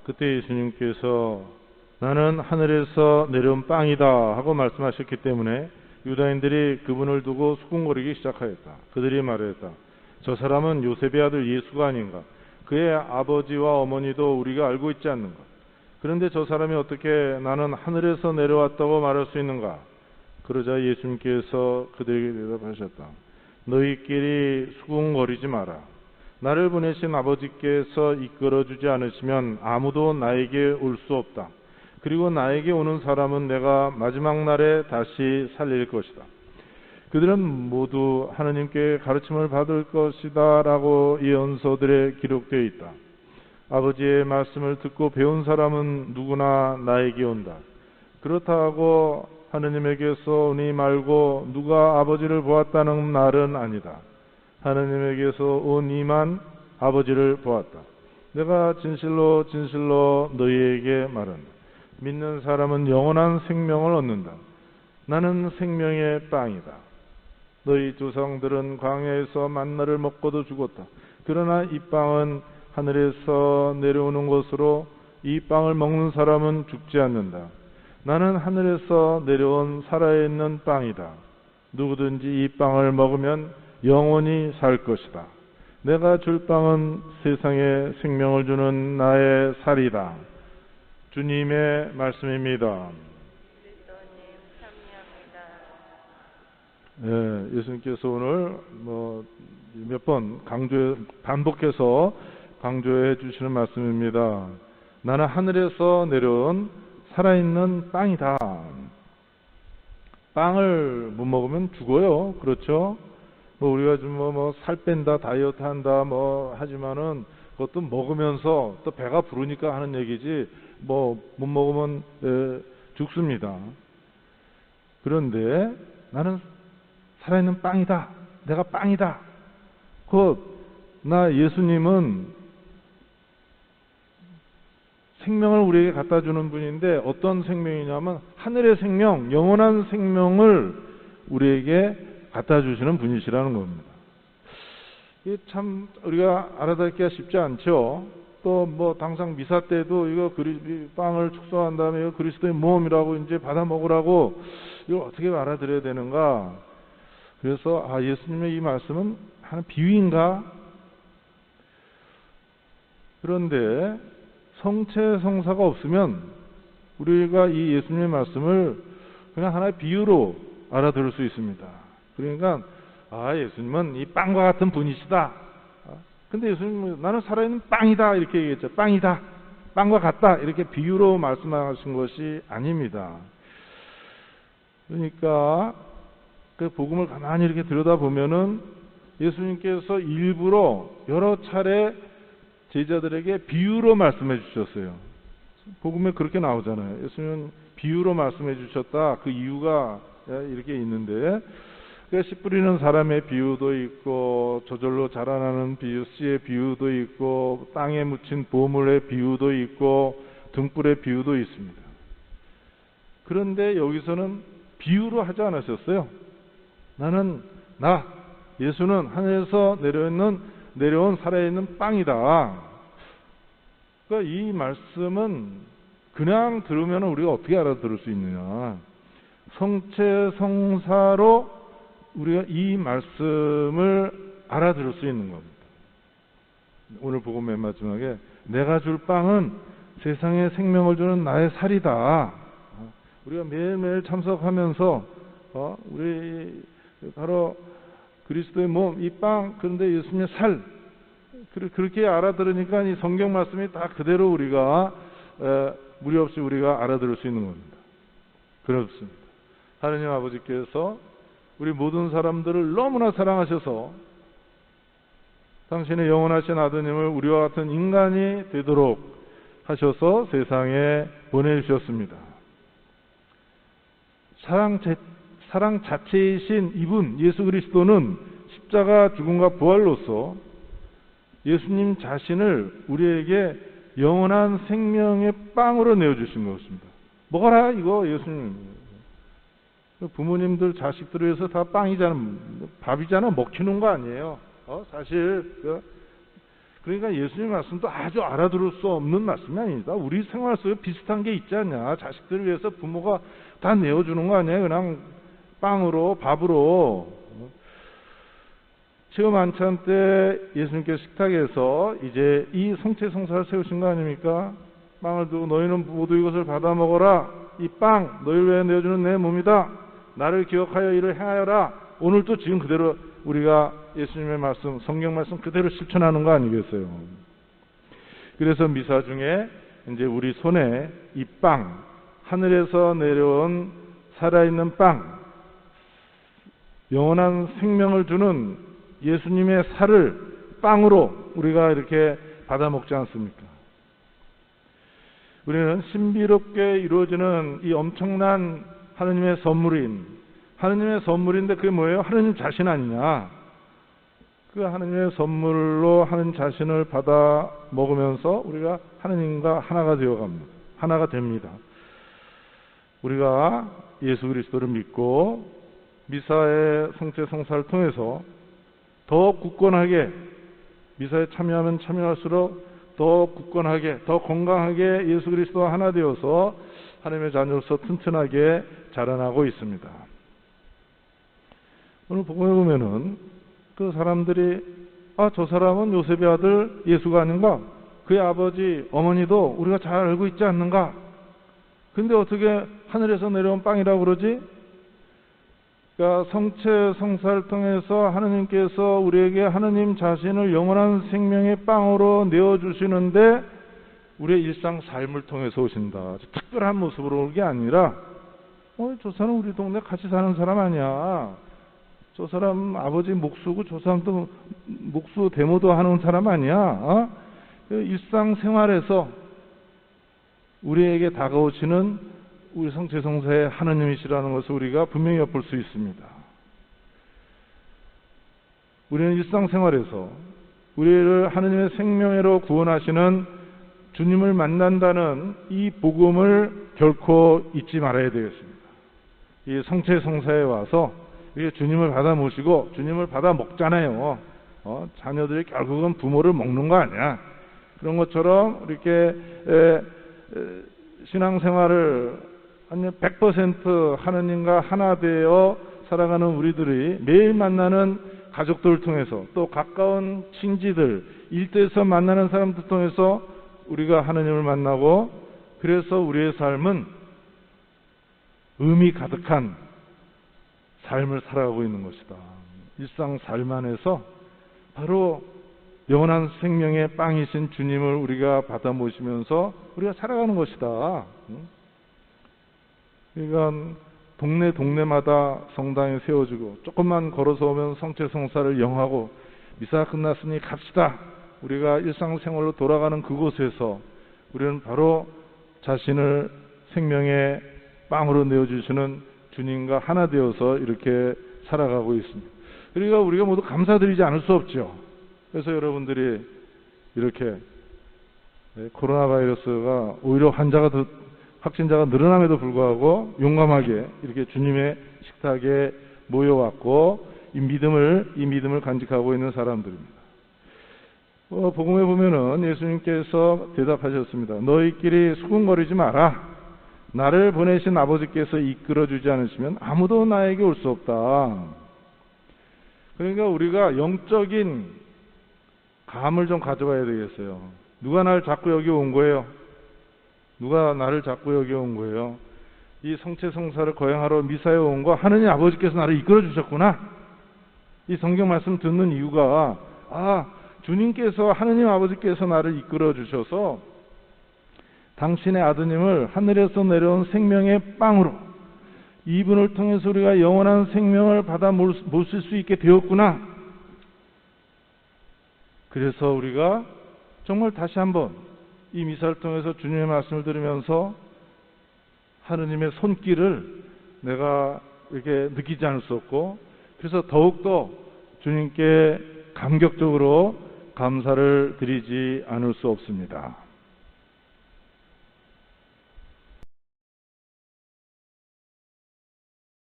그때 예수님께서 나는 하늘에서 내려온 빵이다 하고 말씀하셨기 때문에 유다인들이 그분을 두고 수군거리기 시작하였다. 그들이 말했다. 저 사람은 요셉의 아들 예수가 아닌가? 그의 아버지와 어머니도 우리가 알고 있지 않는가? 그런데 저 사람이 어떻게 나는 하늘에서 내려왔다고 말할 수 있는가? 그러자 예수님께서 그들에게 대답하셨다. 너희끼리 수군거리지 마라. 나를 보내신 아버지께서 이끌어주지 않으시면 아무도 나에게 올 수 없다. 그리고 나에게 오는 사람은 내가 마지막 날에 다시 살릴 것이다. 그들은 모두 하느님께 가르침을 받을 것이다 라고 예언서들에 기록되어 있다. 아버지의 말씀을 듣고 배운 사람은 누구나 나에게 온다. 그렇다고 하느님에게서 오니 말고 누가 아버지를 보았다는 말은 아니다. 하느님에게서 온 이만 아버지를 보았다. 내가 진실로 진실로 너희에게 말한다. 믿는 사람은 영원한 생명을 얻는다. 나는 생명의 빵이다. 너희 조상들은 광야에서 만나를 먹고도 죽었다. 그러나 이 빵은 하늘에서 내려오는 것으로 이 빵을 먹는 사람은 죽지 않는다. 나는 하늘에서 내려온 살아있는 빵이다. 누구든지 이 빵을 먹으면 영원히 살 것이다. 내가 줄 빵은 세상에 생명을 주는 나의 살이다. 주님의 말씀입니다. 네, 예수님께서 오늘 몇 번 반복해서 강조해 주시는 말씀입니다. 나는 하늘에서 내려온 살아있는 빵이다. 빵을 못 먹으면 죽어요. 그렇죠? 우리가 좀 살 뺀다, 다이어트 한다, 하지만은 그것도 먹으면서 또 배가 부르니까 하는 얘기지, 못 먹으면 죽습니다. 그런데 나는 살아있는 빵이다. 내가 빵이다. 나 예수님은 생명을 우리에게 갖다 주는 분인데 어떤 생명이냐면 하늘의 생명, 영원한 생명을 우리에게 갖다 주시는 분이시라는 겁니다. 이게 참 우리가 알아듣기가 쉽지 않죠. 또 당상 미사 때도 이거 빵을 축소한 다음에 이거 그리스도의 몸이라고 이제 받아 먹으라고 이걸 어떻게 알아들어야 되는가? 그래서 예수님의 이 말씀은 하는 비유인가? 그런데 성체성사가 없으면 우리가 이 예수님의 말씀을 그냥 하나의 비유로 알아들을 수 있습니다. 그러니까 예수님은 이 빵과 같은 분이시다. 근데 예수님은 나는 살아있는 빵이다 이렇게 얘기했죠. 빵이다. 빵과 같다. 이렇게 비유로 말씀하신 것이 아닙니다. 그러니까 그 복음을 가만히 이렇게 들여다보면은 예수님께서 일부러 여러 차례 제자들에게 비유로 말씀해 주셨어요. 복음에 그렇게 나오잖아요. 예수님은 비유로 말씀해 주셨다. 그 이유가 이렇게 있는데, 씨 뿌리는 사람의 비유도 있고, 저절로 자라나는 비유, 씨의 비유도 있고, 땅에 묻힌 보물의 비유도 있고, 등불의 비유도 있습니다. 그런데 여기서는 비유로 하지 않으셨어요. 예수는 하늘에서 내려온 살아있는 빵이다. 그러니까 이 말씀은 그냥 들으면 우리가 어떻게 알아들을 수 있느냐. 성체성사로 우리가 이 말씀을 알아들을 수 있는 겁니다. 오늘 복음 맨 마지막에 내가 줄 빵은 세상에 생명을 주는 나의 살이다. 우리가 매일매일 참석하면서 우리 바로 그리스도의 몸, 이 빵, 그런데 예수님의 살, 그렇게 알아들으니까 이 성경 말씀이 다 그대로 우리가 무리 없이 우리가 알아들을 수 있는 겁니다. 그렇습니다. 하느님 아버지께서 우리 모든 사람들을 너무나 사랑하셔서 당신의 영원하신 아드님을 우리와 같은 인간이 되도록 하셔서 세상에 보내주셨습니다. 사랑 자체이신 이분 예수 그리스도는 십자가 죽음과 부활로서 예수님 자신을 우리에게 영원한 생명의 빵으로 내어주신 것입니다. 먹어라 이거 예수님. 부모님들 자식들을 위해서 다 빵이잖아, 밥이잖아, 먹히는 거 아니에요. 사실 그러니까 예수님 말씀도 아주 알아들을 수 없는 말씀이 아닙니다. 우리 생활 속에 비슷한 게 있지 않냐. 자식들을 위해서 부모가 다 내어주는 거 아니에요. 그냥 빵으로, 밥으로. 체험 만찬 때 예수님께서 식탁에서 이제 이 성체성사를 세우신 거 아닙니까? 빵을 두고 너희는 모두 이것을 받아 먹어라. 이 빵 너희를 위해 내어주는 내 몸이다. 나를 기억하여 이를 행하여라. 오늘도 지금 그대로 우리가 예수님의 말씀, 성경 말씀 그대로 실천하는 거 아니겠어요? 그래서 미사 중에 이제 우리 손에 이 빵, 하늘에서 내려온 살아있는 빵, 영원한 생명을 주는 예수님의 살을 빵으로 우리가 이렇게 받아 먹지 않습니까? 우리는 신비롭게 이루어지는 이 엄청난 하느님의 선물인데 그게 뭐예요? 하느님 자신 아니냐? 그 하느님의 선물로 하느님 자신을 받아 먹으면서 우리가 하느님과 하나가 되어갑니다. 하나가 됩니다. 우리가 예수 그리스도를 믿고 미사의 성체성사를 통해서 더 굳건하게 미사에 참여하면 참여할수록 더 굳건하게 더 건강하게 예수 그리스도와 하나 되어서 하나님의 자녀로서 튼튼하게 자라나고 있습니다. 오늘 복음에 보면은 그 사람들이 저 사람은 요셉의 아들 예수가 아닌가? 그의 아버지 어머니도 우리가 잘 알고 있지 않는가? 근데 어떻게 하늘에서 내려온 빵이라고 그러지? 그러니까 성체성사를 통해서 하느님께서 우리에게 하느님 자신을 영원한 생명의 빵으로 내어주시는데 우리의 일상 삶을 통해서 오신다. 특별한 모습으로 오는 게 아니라 저 사람 우리 동네 같이 사는 사람 아니야. 저 사람 아버지 목수고 저 사람도 목수 데모도 하는 사람 아니야. 일상생활에서 우리에게 다가오시는 우리 성체성사의 하느님이시라는 것을 우리가 분명히 엿볼 수 있습니다. 우리는 일상생활에서 우리를 하느님의 생명으로 구원하시는 주님을 만난다는 이 복음을 결코 잊지 말아야 되겠습니다. 이 성체성사에 와서 이게 주님을 받아 모시고 주님을 받아 먹잖아요. 자녀들이 결국은 부모를 먹는 거 아니야. 그런 것처럼 이렇게 신앙생활을 100% 하느님과 하나 되어 살아가는 우리들이 매일 만나는 가족들을 통해서 또 가까운 친지들, 일대에서 만나는 사람들 통해서 우리가 하느님을 만나고 그래서 우리의 삶은 의미 가득한 삶을 살아가고 있는 것이다. 일상 삶 안에서 바로 영원한 생명의 빵이신 주님을 우리가 받아 모시면서 우리가 살아가는 것이다. 그러니까 동네마다 성당이 세워지고 조금만 걸어서 오면 성체성사를 영하고 미사가 끝났으니 갑시다. 우리가 일상생활로 돌아가는 그곳에서 우리는 바로 자신을 생명의 빵으로 내어주시는 주님과 하나 되어서 이렇게 살아가고 있습니다. 그러니까 우리가 모두 감사드리지 않을 수 없죠. 그래서 여러분들이 이렇게 코로나 바이러스가 오히려 확진자가 늘어남에도 불구하고 용감하게 이렇게 주님의 식탁에 모여왔고 이 믿음을 간직하고 있는 사람들입니다. 복음에 보면은 예수님께서 대답하셨습니다. 너희끼리 수군거리지 마라. 나를 보내신 아버지께서 이끌어주지 않으시면 아무도 나에게 올 수 없다. 그러니까 우리가 영적인 감을 좀 가져봐야 되겠어요. 누가 나를 자꾸 여기 온 거예요? 누가 나를 자꾸 여기 온 거예요? 이 성체성사를 거행하러 미사에 온 거 하느님 아버지께서 나를 이끌어 주셨구나. 이 성경 말씀 듣는 이유가 주님께서 하느님 아버지께서 나를 이끌어 주셔서 당신의 아드님을 하늘에서 내려온 생명의 빵으로 이분을 통해서 우리가 영원한 생명을 받아 모실 수 있게 되었구나. 그래서 우리가 정말 다시 한번 이 미사를 통해서 주님의 말씀을 들으면서 하느님의 손길을 내가 이렇게 느끼지 않을 수 없고 그래서 더욱더 주님께 감격적으로 감사를 드리지 않을 수 없습니다.